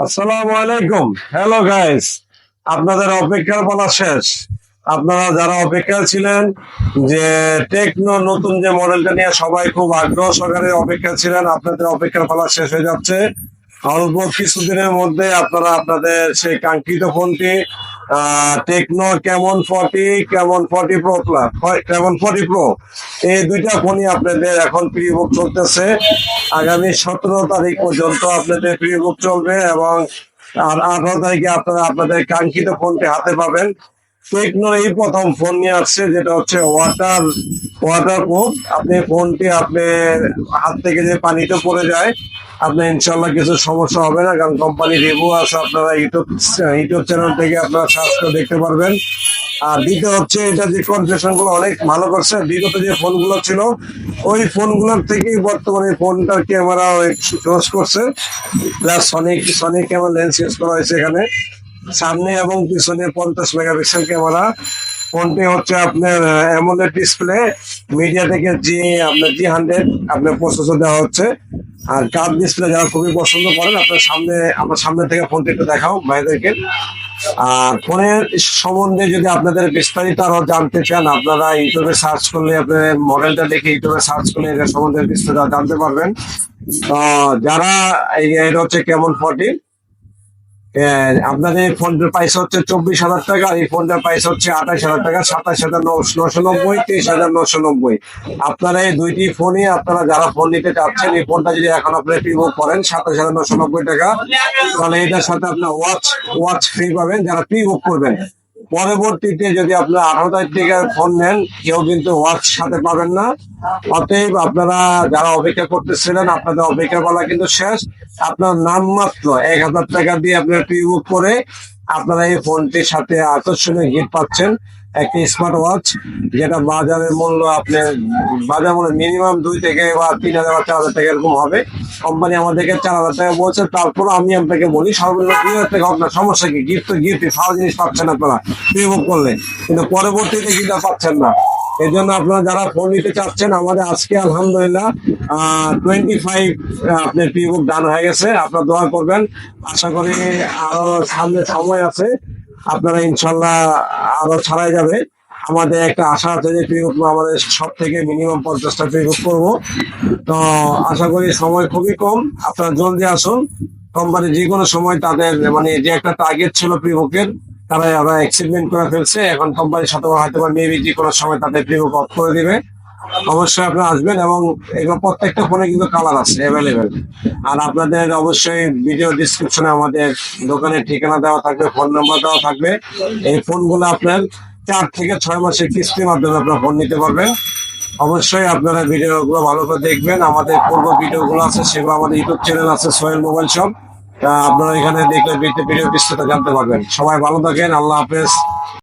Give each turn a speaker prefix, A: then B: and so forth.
A: আসসালামু আলাইকুম। Hello guys, আপনাদের অপেক্ষার পালা শেষ। আপনারা যারা অপেক্ষা ছিলেন যে টেকনো নতুন যে মডেলটা নিয়ে সবাই খুব আগ্রহ সহকারে অপেক্ষা ছিলেন, আপনাদের অপেক্ষার পালা শেষ হয়ে যাচ্ছে। অল্প কিছুদিনের মধ্যে আপনারা আপনাদের সেই কাঙ্ক্ষিত ফোনটি টেকনো কেমন 40 প্রো এই দুইটা ফোনই আপনাদের এখন প্রি বুক চলতেছে। আগামী 17 তারিখ পর্যন্ত আপনাদের প্রি বুক চলবে এবং আর 18 তারিখে আপনারা আপনাদের কাঙ্ক্ষিত ফোনটি হাতে পাবেন। টেকনো এই প্রথম ফোন নিয়ে আসছে, যেটা হচ্ছে ওয়াটার প্রুফ। আপনি ফোনটি আপনার হাত থেকে যে পানিতে পড়ে যায়, আপনার ইনশাল্লাহ কিছু সমস্যা হবে না, কারণ কোম্পানি রিভিউ আছে। আপনারা ইউটিউব চ্যানেল থেকে আপনারা সার্চ করে দেখতে পারবেন। আর দ্বিতীয় হচ্ছে, এটা যে কনফিগারেশন গুলো অনেক ভালো করছে। বিগত যে ফোনগুলো ছিল ওই ফোনগুলোর থেকেই বর্তমানে ফোনটার ক্যামেরা ক্লোজ করছে, plus Sonic camera lens use করা হয়েছে এখানে। সামনে এবং পিছনে 50 মেগাপিক্সেল ক্যামেরা। ফোনটি হচ্ছে আপনার অ্যামোলেড ডিসপ্লে, মিডিয়া থেকে G100 আপনার প্রসেসর দেওয়া হচ্ছে। আর কার্ভ ডিসপ্লে যারা খুবই পছন্দ করেন, আপনার সামনে থেকে ফোনটি একটু দেখাও ভাইদেরকে। আর ফোনের সম্বন্ধে যদি আপনাদের বিস্তারিত আরো জানতে চান, আপনারা ইউটিউবে সার্চ করলে, আপনার মডেলটা দেখে ইউটিউবে সার্চ করলে এর সম্বন্ধে বিস্তারিত জানতে পারবেন। যারা এটা হচ্ছে কেমন 40, আপনাদের ফোনটার প্রাইস হচ্ছে 24,000 টাকা, আর এই ফোনটার প্রাইস হচ্ছে 28,000 টাকা, 27,990, 23,990। আপনারা এই দুইটি ফোনই আপনারা যারা ফোন নিতে চাচ্ছেন, এই ফোনটা যদি এখন আপনি প্রি বুক করেন 27,990 টাকা, তাহলে এটার সাথে আপনার ওয়াচ ফ্রি পাবেন যারা প্রি বুক করবেন। পরবর্তীতে যদি আপনারা 18 তারিখ থেকে ফোন নেন, কেউ কিন্তু ওয়াচ সাথে পাবেন না। অতএব আপনারা যারা অপেক্ষা করতেছিলেন, আপনাদের অপেক্ষা বলা কিন্তু শেষ। আপনার নামমাত্র 1,000 টাকা দিয়ে আপনার প্রি বুক করে আপনারা এই ফোনটির সাথে আকর্ষণীয় গিফট পাচ্ছেন, একটি স্মার্ট ওয়াচ, যেটা বাজার মূল্য মিনিমাম 2 থেকে বা 3,000 বা 4,000 টাকা এরকম হবে। কোম্পানি আমাদেরকে 4,000 টাকা বলছে, তারপর আমি আপনাকে বলি সর্বনিম্ন 2,000 টাকা আপনার সমস্যা কি? গিফট তো গিফটই, ভালো জিনিস পাচ্ছেন আপনারা প্রি বুক করলে, কিন্তু পরবর্তীতে কিন্তু পাচ্ছেন না। এই জন্য আপনারা যারা ফোন নিতে চাচ্ছেন, আমাদের আজকে আলহামদুলিল্লাহ 25 আপনার প্রি বুক ডান হয়ে গেছে। আপনারা দোয়া করবেন, আশা করি আরো সামনে সময় আছে, আপনারা ইনশাল্লাহ আরো ছাড়াই যাবে। আমাদের একটা আশা আছে যে প্রি বুক আমাদের সব থেকে মিনিমাম 50টা প্রি বুক করবো। তো আশা করি সময় খুবই কম, আপনারা জলদি আসুন। কোম্পানি যে কোনো সময় তাদের যে একটা টার্গেট ছিল প্রি বুকের, তারা এক্সিডমেন্ট করে ফেলছে। এখন কোম্পানির সাথে হয়তো বা মেবি যে কোনো সময় তাদের প্রি বুক অফ করে দিবে। অবশ্যই আপনারা আসবেন, এবং এগুলো প্রত্যেকটা ফোনে কিন্তু কালার আছে অ্যাভেলেবেল। আর আপনাদের অবশ্যই ভিডিও ডিসক্রিপশনে আমাদের দোকানের ঠিকানা দেওয়া থাকবে, ফোন নাম্বার দেওয়া থাকবে। এই ফোনগুলো আপনার 4 থেকে 6 মাসের কিস্তির মাধ্যমে আপনারা ফোন নিতে পারবেন। অবশ্যই আপনারা ভিডিওগুলো ভালো করে দেখবেন। আমাদের পূর্ব ভিডিওগুলো আছে, সেগুলো আমাদের ইউটিউব চ্যানেল আছে, সোহেল মোবাইল শপ। আপনারা এখানে দেখলে ভিডিও বিস্তারিত জানতে পারবেন। সবাই ভালো থাকেন, আল্লাহ হাফেজ।